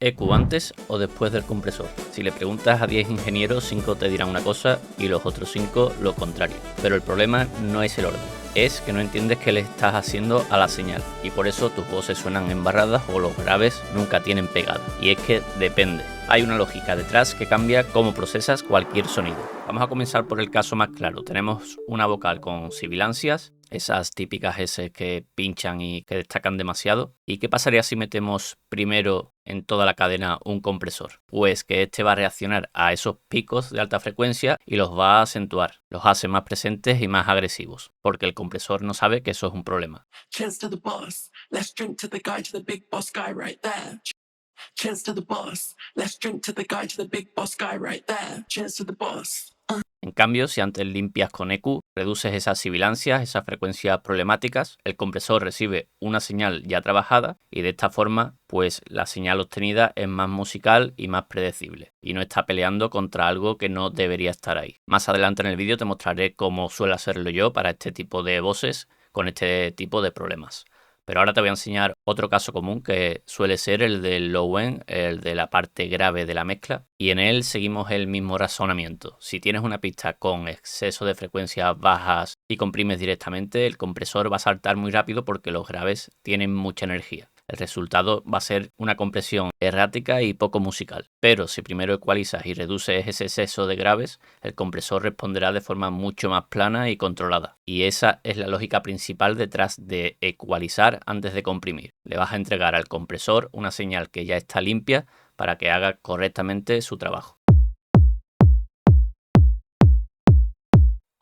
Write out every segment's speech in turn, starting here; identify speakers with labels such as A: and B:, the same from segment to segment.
A: EQ antes o después del compresor. Si le preguntas a 10 ingenieros, 5 te dirán una cosa y los otros 5 lo contrario. Pero el problema no es el orden, es que no entiendes qué le estás haciendo a la señal y por eso tus voces suenan embarradas o los graves nunca tienen pegada. Y es que depende. Hay una lógica detrás que cambia cómo procesas cualquier sonido. Vamos a comenzar por el caso más claro. Tenemos una vocal con sibilancias, esas típicas S que pinchan y que destacan demasiado. ¿Y qué pasaría si metemos primero en toda la cadena un compresor? Pues que este va a reaccionar a esos picos de alta frecuencia y los va a acentuar, los hace más presentes y más agresivos, porque el compresor no sabe que eso es un problema.
B: Cheers to the boss. Let's drink to the guy, to the big boss guy right there. Cheers to the boss. Let's drink to the guy, to the big boss guy right there. Cheers to the boss.
A: En cambio, si antes limpias con EQ, reduces esas sibilancias, esas frecuencias problemáticas, el compresor recibe una señal ya trabajada y de esta forma, pues la señal obtenida es más musical y más predecible y no está peleando contra algo que no debería estar ahí. Más adelante en el vídeo te mostraré cómo suelo hacerlo yo para este tipo de voces con este tipo de problemas. Pero ahora te voy a enseñar otro caso común que suele ser el del low end, el de la parte grave de la mezcla, y en él seguimos el mismo razonamiento. Si tienes una pista con exceso de frecuencias bajas y comprimes directamente, el compresor va a saltar muy rápido porque los graves tienen mucha energía. El resultado va a ser una compresión errática y poco musical. Pero si primero ecualizas y reduces ese exceso de graves, el compresor responderá de forma mucho más plana y controlada. Y esa es la lógica principal detrás de ecualizar antes de comprimir. Le vas a entregar al compresor una señal que ya está limpia para que haga correctamente su trabajo.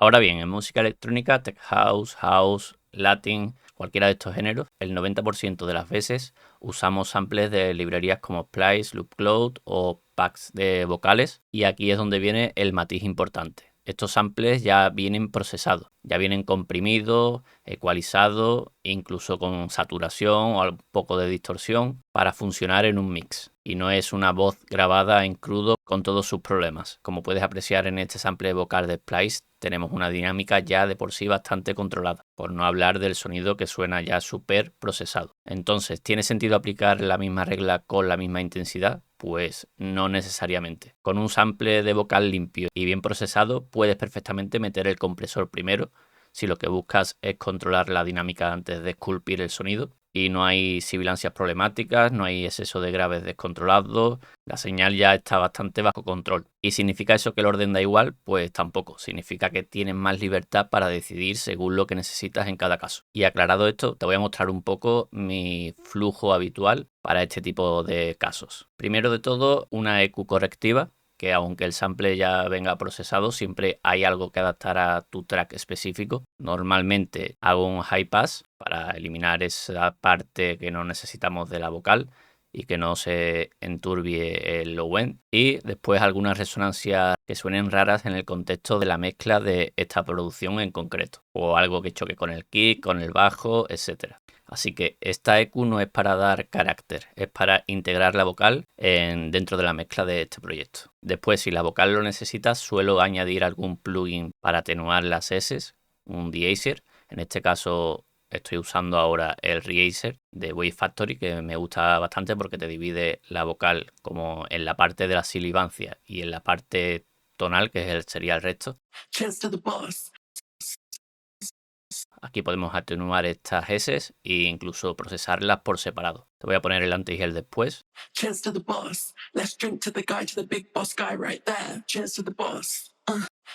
A: Ahora bien, en música electrónica, tech house, house, latin, cualquiera de estos géneros, el 90% de las veces usamos samples de librerías como Splice, Loopcloud o packs de vocales, y aquí es donde viene el matiz importante. Estos samples ya vienen procesados, ya vienen comprimidos, ecualizados, incluso con saturación o un poco de distorsión para funcionar en un mix. Y no es una voz grabada en crudo con todos sus problemas. Como puedes apreciar en este sample vocal de Splice, tenemos una dinámica ya de por sí bastante controlada, por no hablar del sonido que suena ya súper procesado. Entonces, ¿tiene sentido aplicar la misma regla con la misma intensidad? Pues no necesariamente. Con un sample de vocal limpio y bien procesado puedes perfectamente meter el compresor primero si lo que buscas es controlar la dinámica antes de esculpir el sonido y no hay sibilancias problemáticas, no hay exceso de graves descontrolados, la señal ya está bastante bajo control. ¿Y significa eso que el orden da igual? Pues tampoco, significa que tienes más libertad para decidir según lo que necesitas en cada caso. Y aclarado esto, te voy a mostrar un poco mi flujo habitual para este tipo de casos. Primero de todo, una EQ correctiva, que aunque el sample ya venga procesado, siempre hay algo que adaptar a tu track específico. Normalmente hago un high pass para eliminar esa parte que no necesitamos de la vocal y que no se enturbie el low end. Y después algunas resonancias que suenen raras en el contexto de la mezcla de esta producción en concreto. O algo que choque con el kick, con el bajo, etc. Así que esta EQ no es para dar carácter, es para integrar la vocal dentro de la mezcla de este proyecto. Después, si la vocal lo necesita, suelo añadir algún plugin para atenuar las S, un deesser. En este caso estoy usando ahora el Reaser de Wave Factory, que me gusta bastante porque te divide la vocal como en la parte de la sibilancia y en la parte tonal, que sería el resto.
B: Cheers to the boss.
A: Aquí podemos atenuar estas S e incluso procesarlas por separado. Te voy a poner el antes y el después.
B: Cheers to the boss. Let's drink to the guy, to the big boss guy right there. Cheers to the boss.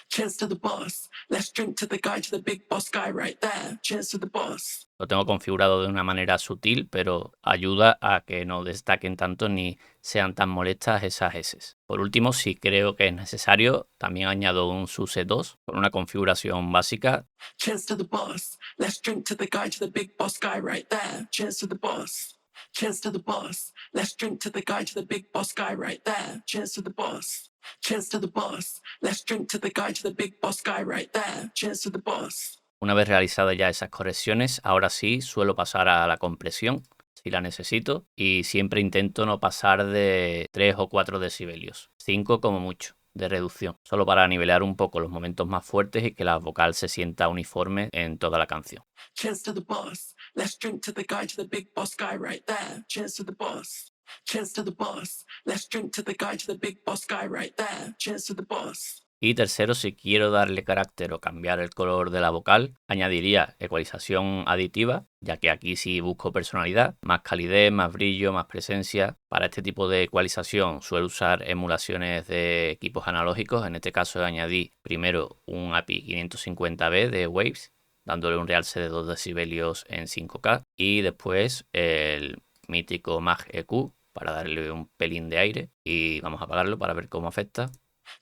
B: Cheers to the boss. Let's drink to the guy, to the big boss guy right there. Cheers to the boss.
A: Lo tengo configurado de una manera sutil, pero ayuda a que no destaquen tanto ni sean tan molestas esas S. Por último, si creo que es necesario, también añado un SUSE 2 con una configuración básica.
B: Cheers to the boss. Let's drink to the guy, to the big boss guy right there. Cheers to the boss. Cheers to the boss. Let's drink to the guy, to the big boss guy right there. Cheers to the boss. Cheers to the boss. Let's drink to the guy, to the big boss guy right there. Cheers to the boss.
A: Una vez realizadas ya esas correcciones, ahora sí suelo pasar a la compresión si la necesito y siempre intento no pasar de 3 o 4 decibelios, 5 como mucho de reducción, solo para nivelar un poco los momentos más fuertes y que la vocal se sienta uniforme en toda la canción.
B: Cheers to the boss. Let's drink to the guy, to the big boss guy right there. Cheers to the boss. Cheers to the boss. Let's drink to the guy, to the big boss guy right there. Cheers to the boss.
A: Y tercero, si quiero darle carácter o cambiar el color de la vocal, añadiría ecualización aditiva, ya que aquí sí busco personalidad, más calidez, más brillo, más presencia. Para este tipo de ecualización suelo usar emulaciones de equipos analógicos. En este caso añadí primero un API 550B de Waves, dándole un realce de 2 decibelios en 5K, y después el mítico Mag EQ para darle un pelín de aire, y vamos a apagarlo para ver cómo afecta.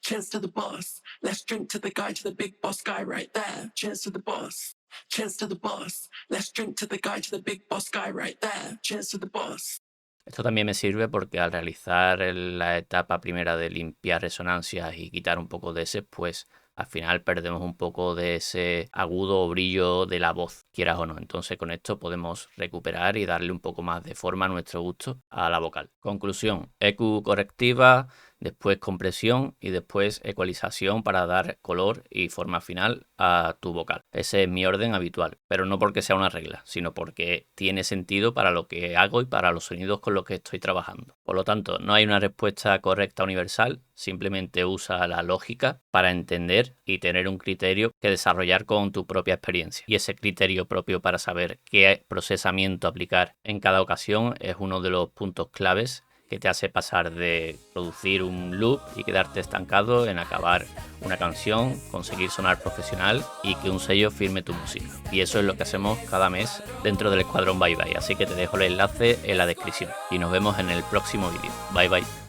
B: Cheers to the boss. Let's drink to the guy, to the big boss guy right there. Cheers to the boss. Cheers to the boss. Let's drink to the guy, to the big boss guy right there. Cheers to the boss.
A: Esto también me sirve porque al realizar la etapa primera de limpiar resonancias y quitar un poco de ese, pues al final perdemos un poco de ese agudo o brillo de la voz, quieras o no. Entonces con esto podemos recuperar y darle un poco más de forma a nuestro gusto a la vocal. Conclusión, EQ correctiva, después compresión y después ecualización para dar color y forma final a tu vocal. Ese es mi orden habitual, pero no porque sea una regla, sino porque tiene sentido para lo que hago y para los sonidos con los que estoy trabajando. Por lo tanto, no hay una respuesta correcta universal, simplemente usa la lógica para entender y tener un criterio que desarrollar con tu propia experiencia. Y ese criterio propio para saber qué procesamiento aplicar en cada ocasión es uno de los puntos claves que te hace pasar de producir un loop y quedarte estancado en acabar una canción, conseguir sonar profesional y que un sello firme tu música. Y eso es lo que hacemos cada mes dentro del Escuadrón Bye Bye, así que te dejo el enlace en la descripción y nos vemos en el próximo vídeo. Bye bye.